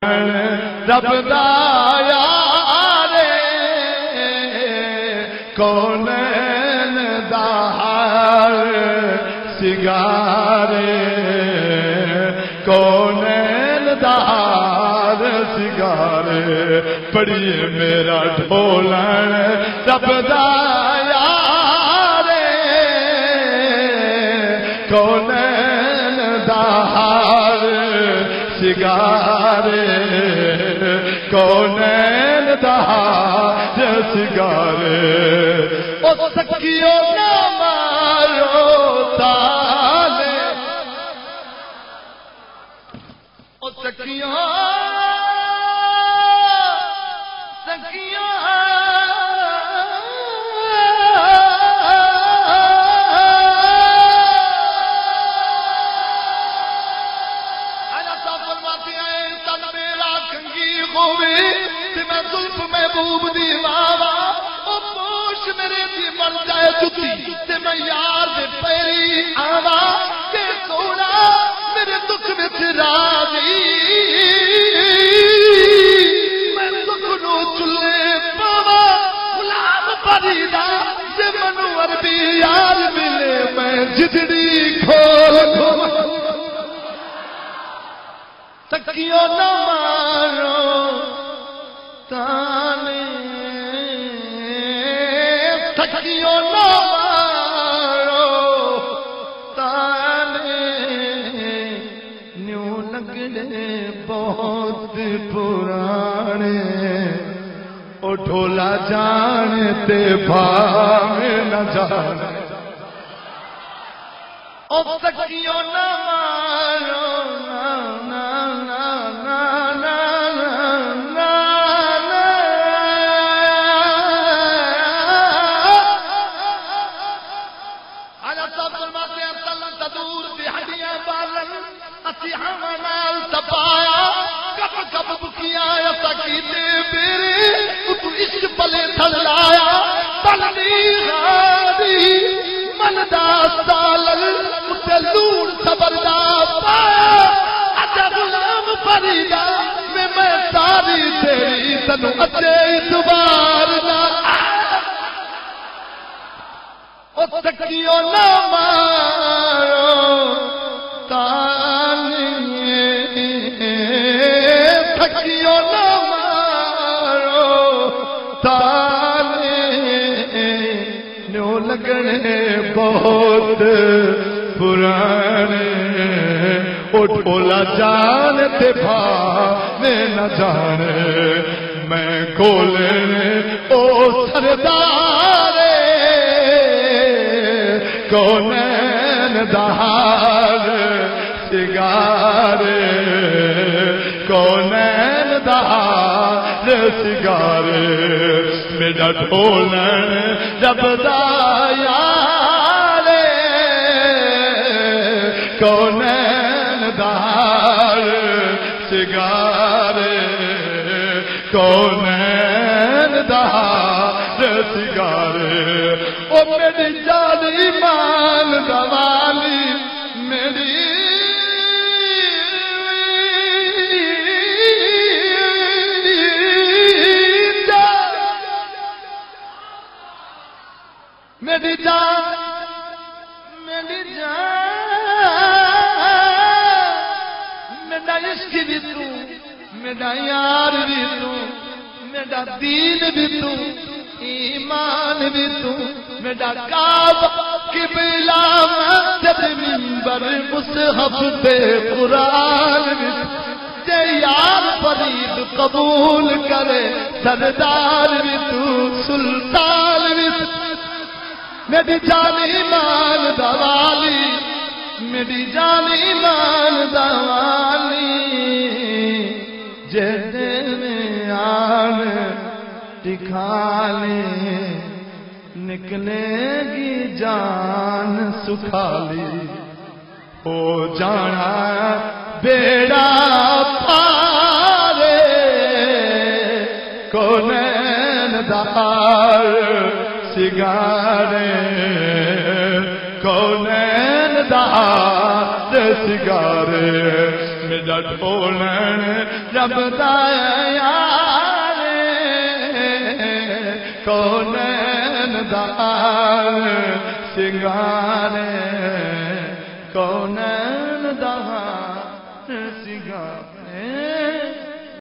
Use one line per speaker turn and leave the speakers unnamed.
رب دا یار کونین دا ہر سگار کونین دا ہر سگار پڑھیے میرا ڈھولن رب دا یار کونین دا ہر سگار کونین دا سگار او سکیو نہ مارو تالے او سکیو سکیو محبوب دی واوا او پوش میرے دی من جائے جتی تے میں یار دے پیری آوا کہ سونا میرے دکھ وچ راضی میں دکھ نو چلے پاوا غلام پریدا جے منو عربی یار ملے میں جھجڑی کھولوں تکیو نہ مارو تانے تکیو نہ مارو تانے نیو لگنے بہت پرانے او ڈھولا جانے تے بھاوے نہ جانے او تکیو نہ مارو کب بکیا تکیتے میرے تو عشق پلے تھل لایا پلنی غادی من دا سالل اتے لون صبر دا پایا اچھا غلام فریدا میں ساری تیری تنو اچھے اتبار دا او تکیو نہ مارو تکیو نہ مارو تانے نیو لگنے بہت پرانے او ڈھولا جانے تے بھاوے نہ جانے میں کھولنے او سردارے کونین دا ہر سگارے کونین دا ہر سگارے میرا ڈھولن جب دا یار کونین دا ہر سگارے کونین دا ہر سگارے او میری جان ایمان دا والی میری میری جان میرا عشق بھی تو میرا یار بھی تو میرا دین بھی تو ایمان بھی تو میرا کعبہ قبلہ مسجد منبر مصحف پہ قرآن بھی جے یار فرید قبول کرے سردار بھی تو سلطان بھی تو میری جان ایمان دوالی میری جان ایمان دوالی جہدے میں آن ٹکھالے نکلے گی جان سکھالی ہو جانا بیڑا پارے کونین دار سگارے کونین دا سگارے میرا ٹھولن رب دا یار کونین دا سنگار کونین